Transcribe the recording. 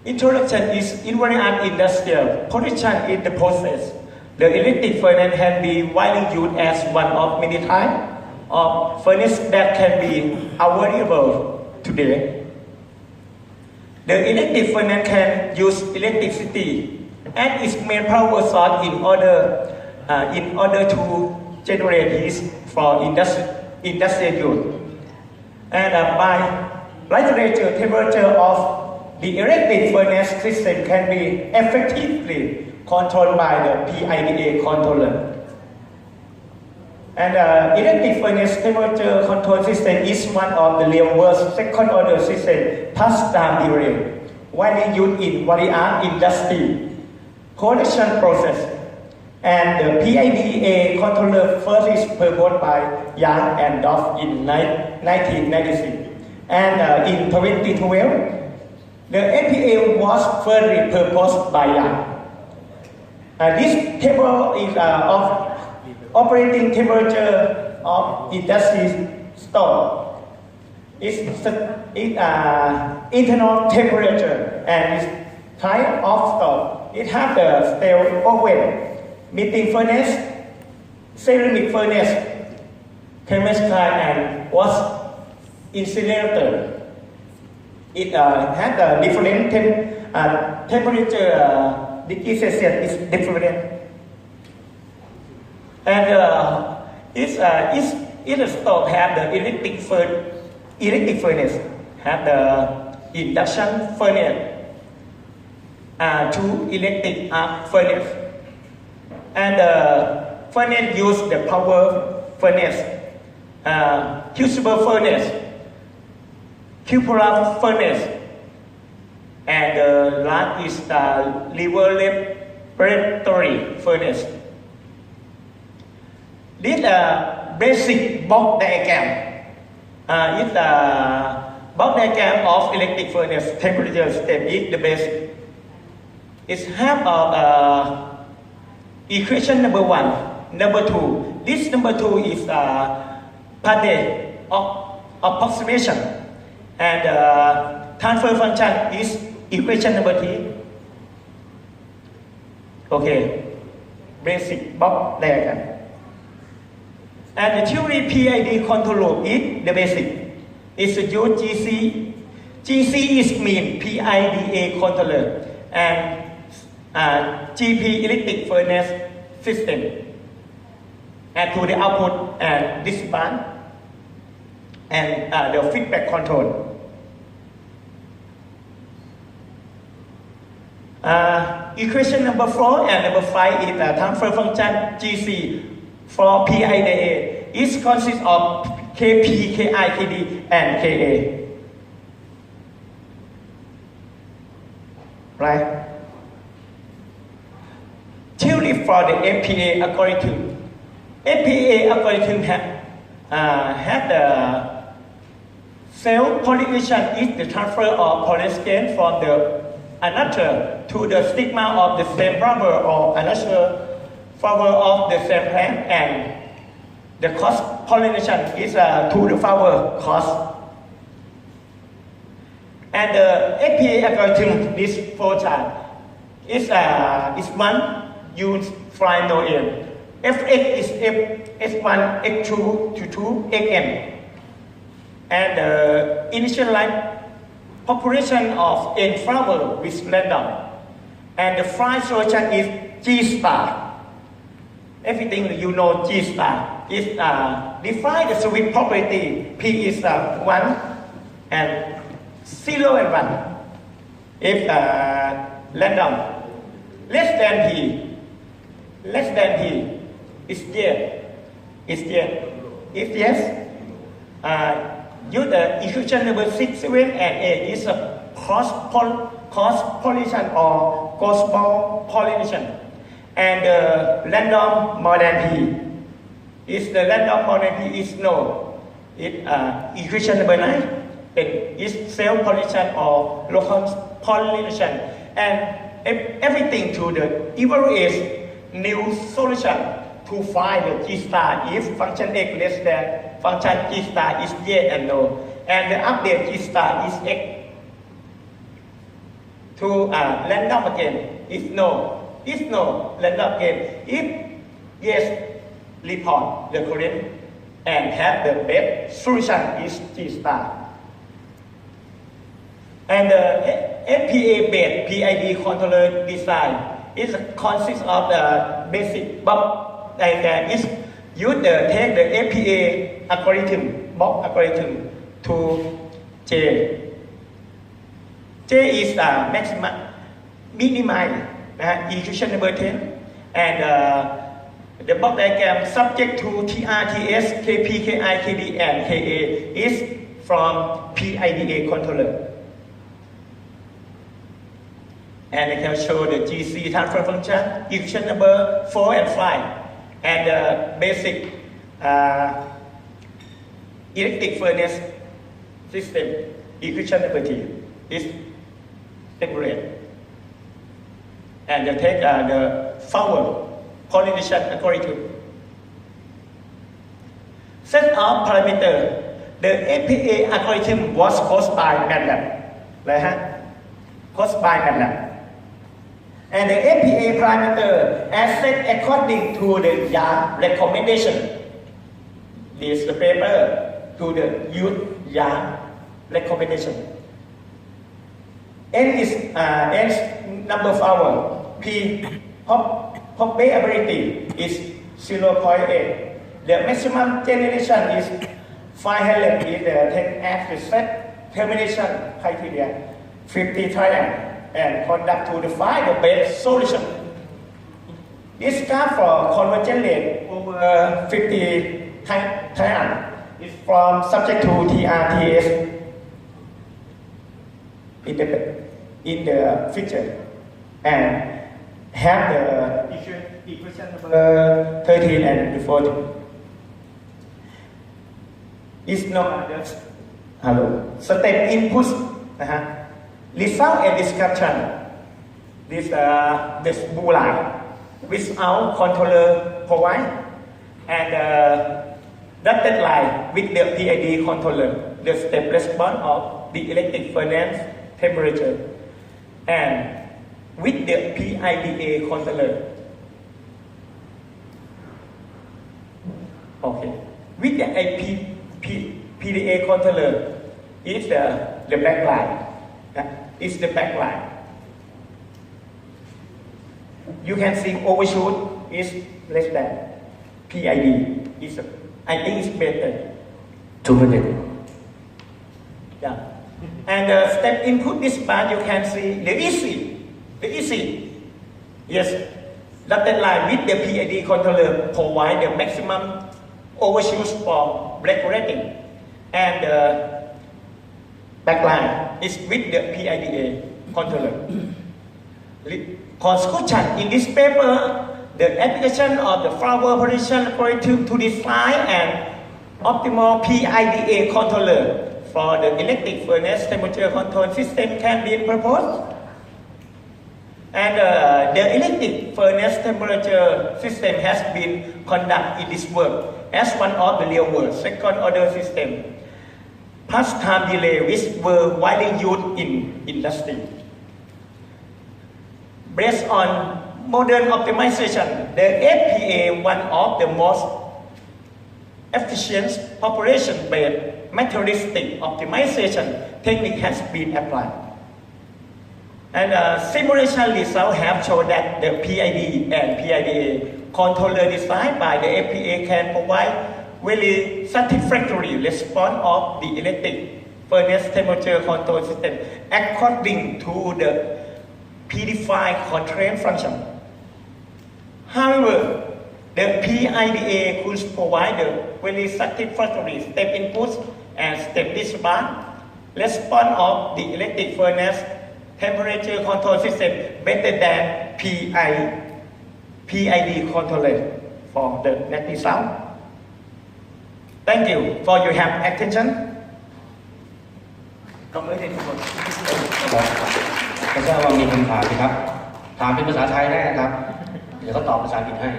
Introduction is invariant industrial position in the process. The electric furnace can be widely used as one of many types of furnace that can be available today. The electric furnace can use electricity as its main power source in order to generate heat for industrial use. And by literature, temperature of the electric furnace system can be effectively controlled by the PIDA controller. And electric furnace temperature control system is one of the real-world second-order system passed down during widely used in various industry production process. And the PIDA controller first is proposed by Young and Duff in 1996. And in 2012, the NPA was first proposed by Young. This table is of operating temperature of industry stove. It's internal temperature and its type of stove. It has the steel oven, melting furnace, ceramic furnace, chemical and was incinerator. It has a different temperature. Degree Celsius is different. And each stove have the electric furnace, have the induction furnace, two electric arc furnace. And the furnace use the power furnace, crucible furnace, cupola furnace, and the last is the laboratory furnace. This basic box diagram is the box diagram of electric furnace temperature step is the basic. It's half of equation number 1, number 2. This number 2 is Pade of approximation, and transfer function is equation number 3. Okay, basic box diagram. And the theory PID control is the basic. It's use GC. GC is mean PIDA controller and GP electric furnace system. And to the output and this band and the feedback control. Equation number 4 and number 5 is the transfer function GC for PIDA. It consists of KP, KI, KD, and KA. Right? Theory for the FPA algorithm. FPA algorithm have the cell pollination is the transfer of pollen from the another to the stigma of the same flower or another flower of the same plant, and the cross pollination is to the flower cross. And the FPA algorithm, this flowchart is one use fly no end. Fx is F1, X2 to 2, Xn. And the initial life population of n flower with random. And the fly solution is G star. Everything you know G star is define the swing property. P is 1 and 0 and 1. If random less than P is yes. Is yes. If yes, use the equation number 6, 7, and 8 is a cross pollination or cross pollination. And random more than P. Is the random more than P is no. It equation number 9. It is self-pollination or local pollination. And everything to the evaluate new solution to find the G star if function X less than function G star is yes and no. And the update G star is X. to random again. If no, random again. If yes, report the current and have the best solution is G star. And the FPA-based PID controller design is consists of the basic box diagram. Is use take the FPA algorithm, box algorithm to J. J is minimize equation number 10, and the box diagram subject to TRTS, KP, KI, KD, and KA is from PIDA controller. And I can show the GC transfer function, equation number 4 and 5, and the basic electric furnace system, equation number 3 is separate. And they take the forward pollination algorithm. Set of parameter. The FPA algorithm was caused by MATLAB. Caused by MATLAB. And the FPA parameter are set according to the YARN recommendation. This is the paper to the use YARN recommendation. N is number of hours. P probability is 0.8. The maximum generation is 500 is the 10 as the set termination criteria 50 trial and conduct to define the best solution. This graph for convergence rate over 50 trial is from subject to TRTS in the figure and have the equation number 13 and 14. Is not just step input, result and description. This blue line without controller provide, and dotted line with the PID controller, the step response of the electric furnace temperature, and with the PIDA controller. Okay, with the PDA controller is the back line. Is the back line. You can see overshoot is less than PID. Is I think it's better. 200. Yeah. And the step input this part you can see the easy. Yes. Dotted line with the PID controller provide the maximum overshoots for black rating, and the backline is with the PIDA controller. Conclusion in this paper, the application of the flower pollination algorithm to design an optimal PIDA controller for the electric furnace temperature control system can be proposed. And the electric furnace temperature system has been conducted in this work as one of the real-world second-order system, plus time delay which were widely used in industry. Based on modern optimization, the FPA, one of the most efficient population-based materialistic optimization technique, has been applied. And simulation results have shown that the PID and PIDA controller designed by the FPA can provide very satisfactory response of the electric furnace temperature control system according to the predefined constraint function. However, the PIDA could provide a very satisfactory step input and step response of the electric furnace temperature control system better than PID controller for the net result. Thank you for your attention. ขอบคุณทุกคน ไม่ทราบว่ามีคำถามไหมครับถามเป็นภาษาไทยได้ครับเดี๋ยวเขาตอบภาษาอังกฤษให้